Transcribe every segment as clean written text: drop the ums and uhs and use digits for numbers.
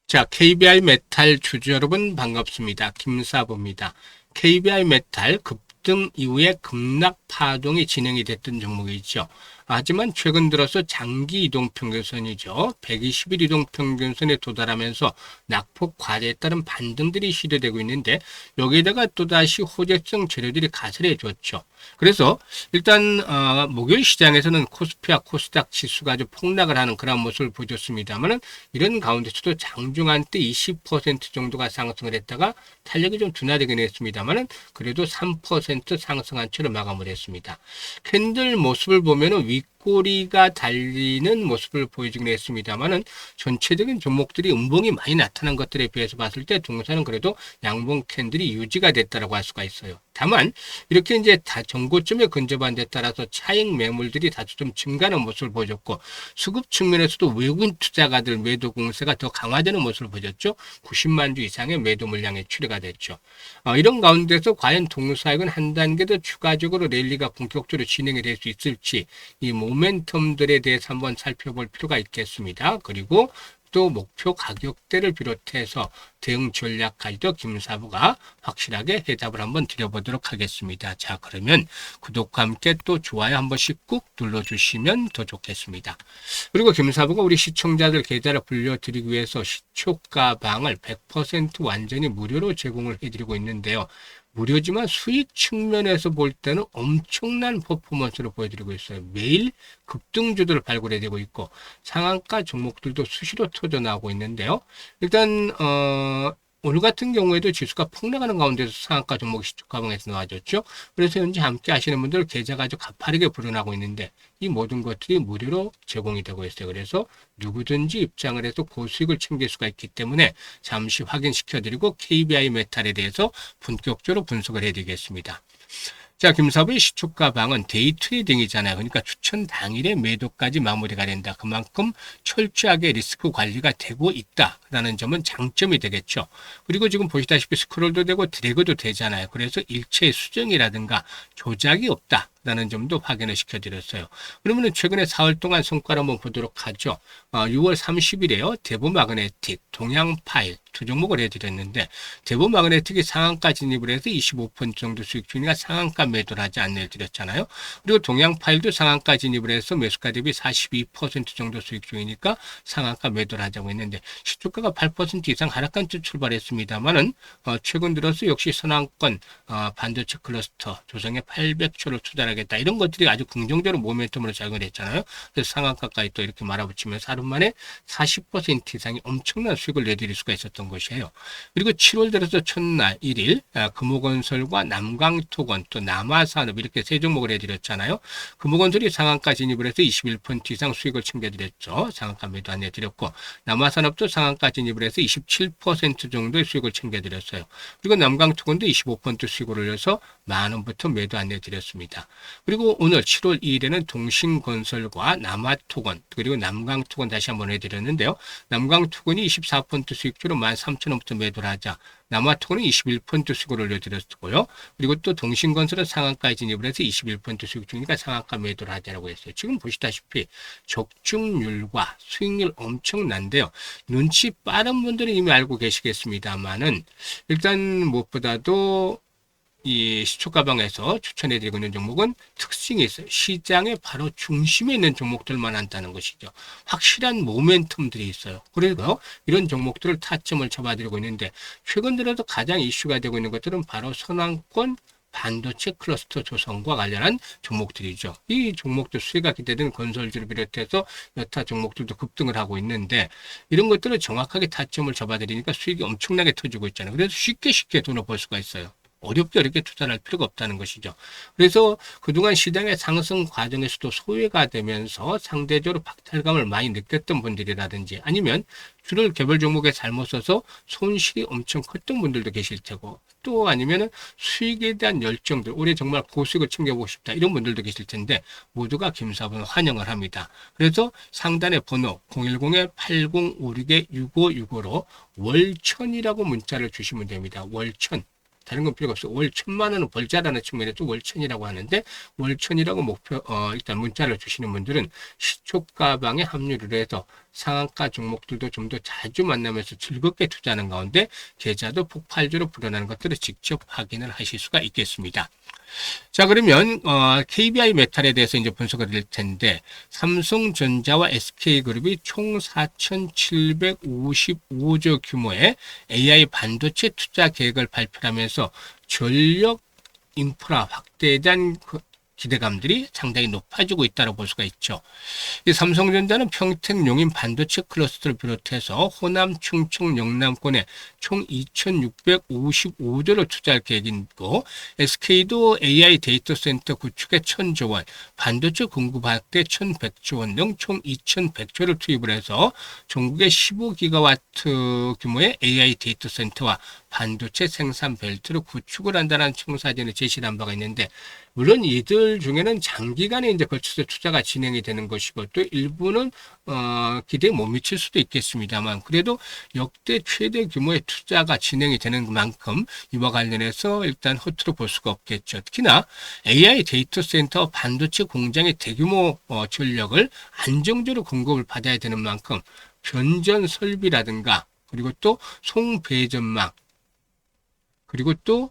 자, KBI 메탈 주주 여러분 반갑습니다. 김사부입니다. KBI 메탈 급등 이후에 급락 파동이 진행이 됐던 종목이죠. 하지만 최근 들어서 장기 이동평균선이죠. 120일 이동평균선에 도달하면서 낙폭 과대에 따른 반등들이 시도되고 있는데 여기에다가 또다시 호재성 재료들이 가설해 줬죠. 그래서 일단 목요일 시장에서는 코스피와 코스닥 지수가 아주 폭락을 하는 그런 모습을 보여줬습니다만은 이런 가운데서도 장중한 때 20% 정도가 상승을 했다가 탄력이 좀 둔화되긴 했습니다만은 그래도 3% 상승한 채로 마감을 했습니다. 캔들 모습을 보면은 윗꼬리가 달리는 모습을 보여주긴 했습니다만은 전체적인 종목들이 음봉이 많이 나타난 것들에 비해서 봤을 때 동사는 그래도 양봉 캔들이 유지가 됐다라고 할 수가 있어요. 다만 이렇게 이제 다 정고점에 근접한 데 따라서 차익 매물들이 다소 좀 증가하는 모습을 보여줬고 수급 측면에서도 외국인 투자가들 매도 공세가 더 강화되는 모습을 보여줬죠. 90만 주 이상의 매도 물량이 출회가 됐죠. 이런 가운데서 과연 동사익은 한 단계 더 추가적으로 랠리가 본격적으로 진행이 될 수 있을지 이 모멘텀들에 대해서 한번 살펴볼 필요가 있겠습니다. 그리고 또 목표 가격대를 비롯해서 대응 전략까지도 김사부가 확실하게 해답을 한번 드려보도록 하겠습니다. 자, 그러면 구독과 함께 또 좋아요 한 번씩 꾹 눌러주시면 더 좋겠습니다. 그리고 김사부가 우리 시청자들 계좌를 불려드리기 위해서 시초가방을 100% 완전히 무료로 제공을 해드리고 있는데요. 무료지만 수익 측면에서 볼 때는 엄청난 퍼포먼스를 보여드리고 있어요. 매일 급등주들을 발굴해내고 있고 상한가 종목들도 수시로 터져나오고 있는데요. 일단 오늘 같은 경우에도 지수가 폭락하는 가운데서 상한가 종목이 시초가방에서 나와줬죠. 그래서 현재 함께 하시는 분들 계좌가 아주 가파르게 불어나고 있는데 이 모든 것들이 무료로 제공이 되고 있어요. 그래서 누구든지 입장을 해서 고수익을 챙길 수가 있기 때문에 잠시 확인시켜드리고 KBI 메탈에 대해서 본격적으로 분석을 해드리겠습니다. 자, 김사부의 시초가방은 데이 트레이딩이잖아요. 그러니까 추천 당일에 매도까지 마무리가 된다. 그만큼 철저하게 리스크 관리가 되고 있다라는 점은 장점이 되겠죠. 그리고 지금 보시다시피 스크롤도 되고 드래그도 되잖아요. 그래서 일체 수정이라든가 조작이 없다. 라는 점도 확인을 시켜드렸어요. 그러면 최근에 4월 동안 성과를 한번 보도록 하죠. 6월 30일에요. 대보마그네틱, 동양파일 두 종목을 해드렸는데 대보마그네틱이 상한가 진입을 해서 25% 정도 수익 중이니까 상한가 매도를 하지 않는 드렸잖아요. 그리고 동양파일도 상한가 진입을 해서 매수가 대비 42% 정도 수익 중이니까 상한가 매도를 하자고 했는데 시초가가 8% 이상 하락한 채 출발했습니다만은 최근 들어서 역시 선왕권 반도체 클러스터 조성에 800조를 투자하겠다. 이런 것들이 아주 긍정적으로 모멘텀으로 작용을 했잖아요. 그래서 상한가까지 또 이렇게 말아붙이면서 하루 만에 40% 이상의 엄청난 수익을 내드릴 수가 있었던 것이에요. 그리고 7월 들어서 첫날 1일 금호건설과 남광토건 또 남아산업 이렇게 세 종목을 해드렸잖아요. 금호건설이 상한가 진입을 해서 21% 이상 수익을 챙겨드렸죠. 상한가 매도 안내드렸고 남아산업도 상한가 진입을 해서 27% 정도의 수익을 챙겨드렸어요. 그리고 남광토건도 25% 수익을 올려서 만원부터 매도 안내드렸습니다. 그리고 오늘 7월 2일에는 동신건설과 남아토건 그리고 남광토건 다시 한번 해드렸는데요. 남광토건이 24% 수익주로 13,000원부터 매도를 하자. 남아토건은 21% 수익을 올려드렸고요. 그리고 또 동신건설은 상한가에 진입을 해서 21% 수익 중이니까 상한가 매도를 하자라고 했어요. 지금 보시다시피 적중률과 수익률 엄청난데요. 눈치 빠른 분들은 이미 알고 계시겠습니다만은 일단 무엇보다도 이 시초가방에서 추천해드리고 있는 종목은 특징이 있어요. 시장의 바로 중심에 있는 종목들만 한다는 것이죠. 확실한 모멘텀들이 있어요. 그래서 이런 종목들을 타점을 잡아드리고 있는데 최근 들어서 가장 이슈가 되고 있는 것들은 바로 선왕권 반도체 클러스터 조성과 관련한 종목들이죠. 이 종목들 수혜가 기대되는 건설주를 비롯해서 여타 종목들도 급등을 하고 있는데 이런 것들을 정확하게 타점을 잡아드리니까 수익이 엄청나게 터지고 있잖아요. 그래서 쉽게 돈을 벌 수가 있어요. 어렵게 투자를 할 필요가 없다는 것이죠. 그래서 그동안 시장의 상승 과정에서도 소외가 되면서 상대적으로 박탈감을 많이 느꼈던 분들이라든지 아니면 줄을 개별 종목에 잘못 써서 손실이 엄청 컸던 분들도 계실 테고 또 아니면은 수익에 대한 열정들 올해 정말 고수익을 챙겨보고 싶다 이런 분들도 계실 텐데 모두가 김사부는 환영을 합니다. 그래서 상단의 번호 010-8056-6565로 월천이라고 문자를 주시면 됩니다. 월천. 다른 건 필요가 없어요. 월 1,000만 원은 벌자라는 측면에서 월천이라고 하는데 월천이라고 목표 일단 문자를 주시는 분들은 시초가방에 합류를 해서 상한가 종목들도 좀 더 자주 만나면서 즐겁게 투자하는 가운데 계좌도 폭발적으로 불어나는 것들을 직접 확인을 하실 수가 있겠습니다. 자, 그러면 KBI 메탈에 대해서 이제 분석을 드릴 텐데, 삼성전자와 SK그룹이 총 4,755조 규모의 AI 반도체 투자 계획을 발표하면서 전력 인프라 확대에 대한 기대감들이 상당히 높아지고 있다고 볼 수가 있죠. 이 삼성전자는 평택 용인 반도체 클러스터를 비롯해서 호남, 충청, 영남권에 총 2,655조를 투자할 계획이고, SK도 AI 데이터 센터 구축에 1,000조 원, 반도체 공급 확대 1,100조 원 등 총 2,100조를 투입을 해서 전국에 15기가와트 규모의 AI 데이터 센터와 반도체 생산 벨트를 구축을 한다는 청사진을 제시를 한 바가 있는데, 물론 이들 중에는 장기간에 이제 걸쳐서 투자가 진행이 되는 것이고, 또 일부는 기대에 못 미칠 수도 있겠습니다만, 그래도 역대 최대 규모의 투자가 진행이 되는 만큼 이와 관련해서 일단 허투루 볼 수가 없겠죠. 특히나 AI 데이터 센터 반도체 공장의 대규모 전력을 안정적으로 공급을 받아야 되는 만큼 변전 설비라든가, 그리고 또 송배전망, 그리고 또,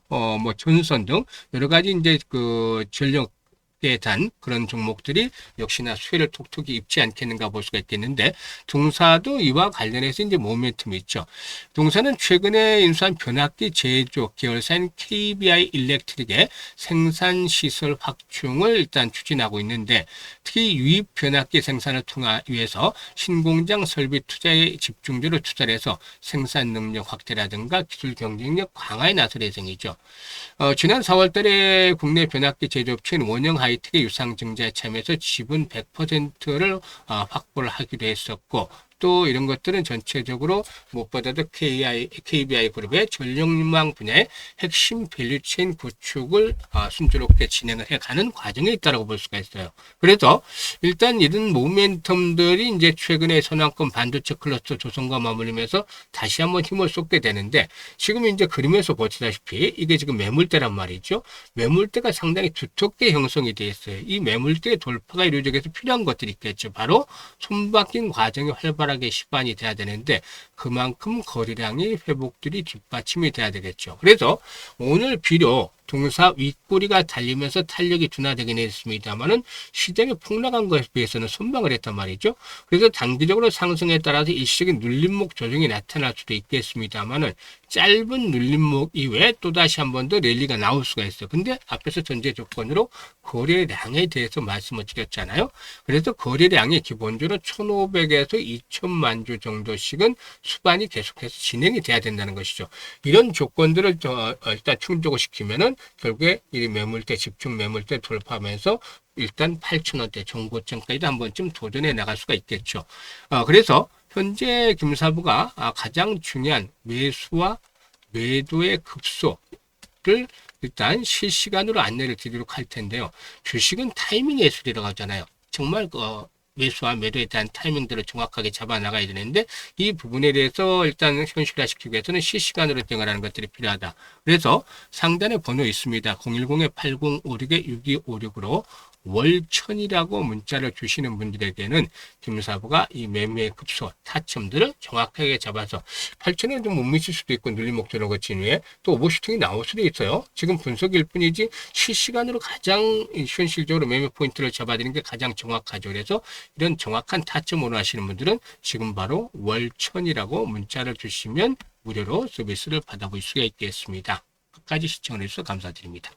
전선 등 여러 가지 이제 그 전력에 대한 그런 종목들이 역시나 수혜를 톡톡히 입지 않겠는가 볼 수가 있겠는데, 동사도 이와 관련해서 이제 모멘텀이 있죠. 동사는 최근에 인수한 변압기 제조 계열사인 KBI 일렉트릭의 생산시설 확충을 일단 추진하고 있는데, 특히 유입 변압기 생산을 통하기 위해서 신공장 설비 투자에 집중적으로 투자를 해서 생산 능력 확대라든가 기술 경쟁력 강화에 나설 예정이죠. 지난 4월 달에 국내 변압기 제조업체인 원형 하이텍의 유상증자에 참여해서 지분 100%를 확보를 하기도 했었고, 또 이런 것들은 전체적으로 무엇보다도 KBI 그룹의 전력망 분야의 핵심 밸류체인 구축을 순조롭게 진행을 해가는 과정에 있다고 볼 수가 있어요. 그래서 일단 이런 모멘텀들이 이제 최근에 선왕권 반도체 클러스터 조성과 맞물리면서 다시 한번 힘을 쏟게 되는데, 지금 이제 그림에서 보시다시피 이게 지금 매물대란 말이죠. 매물대가 상당히 두텁게 형성이 되어 있어요. 이 매물대 돌파가 이루어지기 위해서 필요한 것들이 있겠죠. 바로 손바뀐 과정이 활발하게 시반이 돼야 되는데, 그만큼 거래량이 회복들이 뒷받침이 돼야 되겠죠. 그래서 오늘 비료 동사 윗꼬리가 달리면서 탄력이 둔화되긴 했습니다만은 시장이 폭락한 것에 비해서는 선방을 했단 말이죠. 그래서 단기적으로 상승에 따라서 일시적인 눌림목 조정이 나타날 수도 있겠습니다만은 짧은 눌림목 이외에 또다시 한 번 더 랠리가 나올 수가 있어요. 근데 앞에서 전제 조건으로 거래량에 대해서 말씀을 드렸잖아요. 그래서 거래량이 기본적으로 1,500에서 2,000만 주 정도씩은 수반이 계속해서 진행이 돼야 된다는 것이죠. 이런 조건들을 일단 충족을 시키면은 결국에 이 매물대, 집중 매물대 돌파하면서 일단 8,000원대 정고점까지도 한 번쯤 도전해 나갈 수가 있겠죠. 그래서 현재 김사부가 가장 중요한 매수와 매도의 급소를 일단 실시간으로 안내를 드리도록 할 텐데요. 주식은 타이밍 예술이라고 하잖아요. 정말 매수와 매도에 대한 타이밍들을 정확하게 잡아 나가야 되는데, 이 부분에 대해서 일단 현실화시키기 위해서는 실시간으로 대응을 하는 것들이 필요하다. 그래서 상단에 번호 있습니다. 010-8056-6256으로 월천이라고 문자를 주시는 분들에게는 김사부가 이 매매의 급소, 타점들을 정확하게 잡아서 8천에 좀 못 미칠 수도 있고 눌림목표를 거친 후에 또 오버슈팅이 나올 수도 있어요. 지금 분석일 뿐이지 실시간으로 가장 현실적으로 매매 포인트를 잡아드리는 게 가장 정확하죠. 그래서 이런 정확한 타점으로 하시는 분들은 지금 바로 월천이라고 문자를 주시면 무료로 서비스를 받아볼 수가 있겠습니다. 끝까지 시청해 주셔서 감사드립니다.